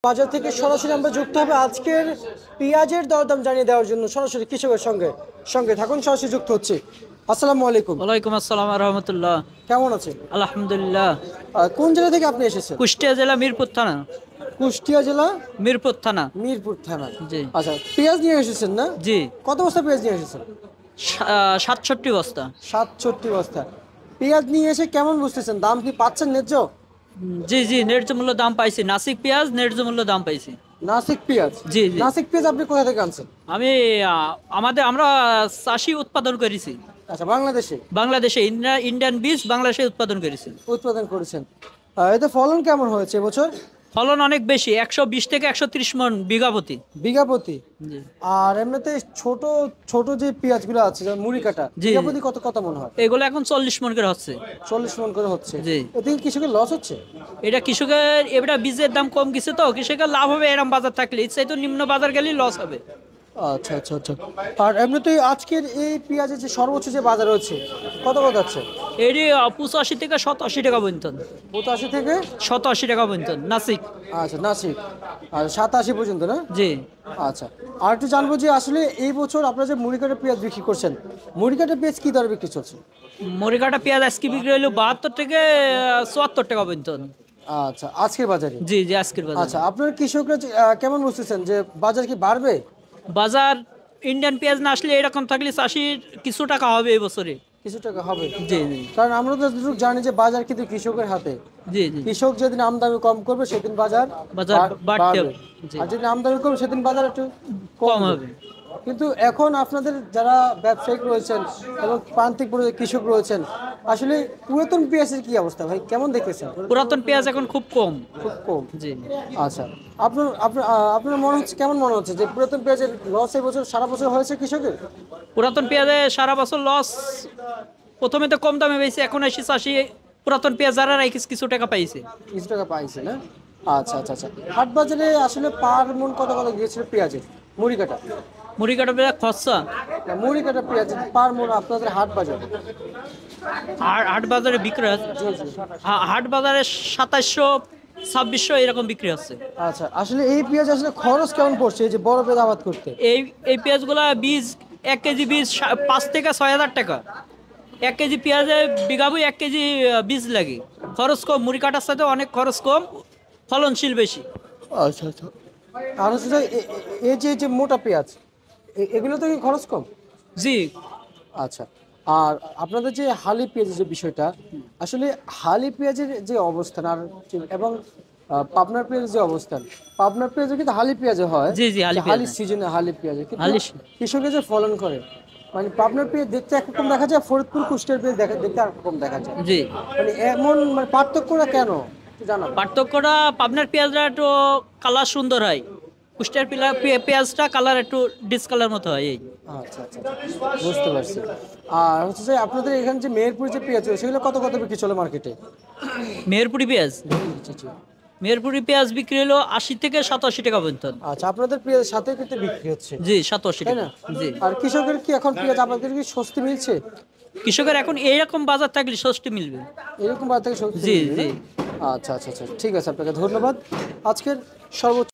বাজার থেকে সরাসরি আমরা যুক্ত হবে আজকের পেঁয়াজের দরদাম জানিয়ে দেওয়ার জন্য সরাসরি কৃষকের সঙ্গে সঙ্গে থাকুন, সরাসরি যুক্ত হচ্ছে। আসসালামু আলাইকুম। ওয়ালাইকুম আসসালাম ওয়া রাহমাতুল্লাহ। কেমন আছেন? আলহামদুলিল্লাহ। কোন জেলা থেকে আপনি এসেছেন? কুষ্টিয়া জেলা মিরপুর থানা। কুষ্টিয়া জেলা মিরপুর থানা। মিরপুর থানা। জি আচ্ছা, পেঁয়াজ নিয়ে এসেছেন না? জি। কত বস্তা পেঁয়াজ নিয়ে এসেছেন? 67 বস্তা। 67 বস্তা পেঁয়াজ নিয়ে এসে কেমন বুঝতেছেন? দাম কি পাচ্ছেন ন্যায্য? জি জি, ন্যায্য মূল্য দাম পাইছি। নাসিক পেঁয়াজ ন্যায্য মূল্য দাম পাইছি। নাসিক পেঁয়াজ? জি জি। নাসিক পেঁয়াজ আপনি কোথা থেকে আনছেন? আমি আমরা চাষি উৎপাদন করেছি আচ্ছা, বাংলাদেশে? বাংলাদেশে ইন্ডিয়ান বীজ বাংলাদেশে উৎপাদন করেছি। উৎপাদন করেছেন। এতে ফলন কেমন হয়েছে এবছর? ফলন অনেক বেশি, 120 থেকে 130 মণ বিঘা প্রতি। বিঘা প্রতি? জি। আর এমনিতে ছোট ছোট যে পেঁয়াজগুলো আছে যেমন মুড়ি কাটা, জি। বিঘা প্রতি কত কত মন হয়? এগুলো এখন 40 মণ করে হচ্ছে। 40 মন করে হচ্ছে? জি। এতে কি কৃষকের লস হচ্ছে? এটা কৃষকের, এটা বীজের দাম কম গেছে তো কৃষকের লাভ হবে। এরকম বাজার থাকলে ইচ্ছাই তো নিম্ন বাজার গেলেই লস হবে। আচ্ছা আচ্ছা আচ্ছা। আর এমনিতে আজকের এই পেঁয়াজের যে সর্বোচ্চ যে বাজার হচ্ছে কত কত যাচ্ছে? এটি 85 থেকে 87 টাকা পর্যন্ত। 85 থেকে 87 টাকা পর্যন্ত নাসিক। আচ্ছা, নাসিক। আর 87 পর্যন্ত না? জি। আচ্ছা, আর একটু জানবো যে আসলে এই বছর আপনারা যে মুড়ি কাটা পেঁয়াজ বিক্রি করছেন, মুড়ি কাটা পেঁয়াজ কি দরে বিক্রি চলছে? মরিকাটা পেঁয়াজ আজকে বিক্রি হলো 72 থেকে 74 টাকা পর্যন্ত। আচ্ছা, আজকের বাজারে? জি জি, আজকের বাজার। আচ্ছা, আপনার কৃষকরা কেমন বুঝতেছেন যে বাজার কি বাড়বে? বাজার ইন্ডিয়ান পেঁয়াজ না আসলে এরকম থাকলে চাষির কিছু টাকা হবে এই বছরে। কিছু টাকা হবে? জি জি। কারণ আমরা তো যতটুকু জানি যে বাজার কিন্তু কৃষকের হাতে। জি জি। কৃষক যেদিন আমদানি কম করবে সেদিন বাজার বাড়তে বাড়বে, হবে। জি। আর যেদিন আমদানি কমবে সেদিন বাজার একটু কম কম হবে। হবে। কিন্তু এখন আপনাদের যারা ব্যবসায়িক রয়েছেন এবং প্রান্তিক পর্যায়ে কৃষক রয়েছেন, আসলে পুরাতন পেঁয়াজের কি অবস্থা ভাই, কেমন দেখতেছেন? পুরাতন পেঁয়াজ এখন খুব কম। খুব কম? জি। আচ্ছা, আপনার আপনার আপনার মনে হচ্ছে, কেমন মনে হচ্ছে যে পুরাতন পেঁয়াজের লস এবছর সারা বছর হয়েছে কৃষকের? পুরাতন পেঁয়াজে সারা বছর লস। প্রথমে তো কম দামে পেয়েছে, এখন এসে চাষি পুরাতন পেঁয়াজ যারা রাখিস কিছু টাকা পাইছে। কিছু টাকা পাইছে না? আচ্ছা আচ্ছা আচ্ছা। হাট বাজারে আসলে পার মন কত কত গিয়েছিল পেঁয়াজের মুড়ি কাটা? মুড়ি কাটা পেঁয়াজ খরচা না, মুড়ি কাটা পেঁয়াজ পার মন আপনাদের হাট বাজারে? হাট বাজারে বিক্রি হচ্ছে। হাট বাজারে 2700 2600 এরকম বিক্রি হচ্ছে। আচ্ছা, আসলে এই পেঁয়াজ আসলে খরচ কেমন পড়ছে এই যে বড় পেঁয়াজ আবাদ করতে? এই পেঁয়াজগুলা বীজ 1 কেজি বীজ 5 থেকে 6000 টাকা। 1 কেজি পেঁয়াজে বিঘাবই 1 কেজি বীজ লাগে। খরচ কম, মুড়ি কাটার সাথে অনেক খরচ কম, ফলনশীল বেশি। আচ্ছা আচ্ছা। আর হচ্ছে যে এই যে যে মোটা পেঁয়াজ, এগুলো তো কি খরচ কম? জি। আচ্ছা, আর আপনাদের যে হালি পেঁয়াজের যে বিষয়টা, আসলে হালি পেঁয়াজের যে অবস্থান আর এবং পাবনার পেঁয়াজের যে অবস্থান, পাবনার পেঁয়াজে কিন্তু হালি পেঁয়াজে হয়। জি জি, হালি হালি পেঁয়াজ। সিজনে হালি পেঁয়াজে কিন্তু হালি কৃষকের যে ফলন করে, মানে পাবনার পেঁয়াজ দেখতে একরকম দেখা যায়, ফরিদপুর কুষ্টিয়ার পেঁয়াজ দেখতে আরেকরকম দেখা যায়। জি। মানে এমন মানে পার্থক্যটা কেন একটু জানান? পার্থক্যটা পাবনার পেঁয়াজটা একটু কালার সুন্দর হয়, কুষ্টিয়ার পেঁয়াজটা কালার একটু ডিসকালার মতো হয়। এই আচ্ছা আচ্ছা আচ্ছা, বুঝতে পারছি। আর হচ্ছে যে আপনাদের এখানে যে মেহেরপুর যে পেঁয়াজ সেগুলো কত কত বিক্রি চলে মার্কেটে? মেহেরপুরি পেঁয়াজ জি জি। মেহেরপুরি পেঁয়াজ বিক্রি হলো 80 থেকে 87 টাকা পর্যন্ত। আচ্ছা, আপনাদের পেঁয়াজের সাথে কিন্তু বিক্রি হচ্ছে? জি, 87 তাই টাকা। না? জি। আর কৃষকের কি এখন পেঁয়াজ আপনাদের কি স্বস্তি মিলছে? কৃষকের এখন এইরকম বাজার থাকলে স্বস্তি মিলবে। এরকম বাজার থেকে স্বস্তি জি মিলবে জি। না? আচ্ছা আচ্ছা আচ্ছা, ঠিক আছে, আপনাকে ধন্যবাদ। আজকের সর্বোচ্চ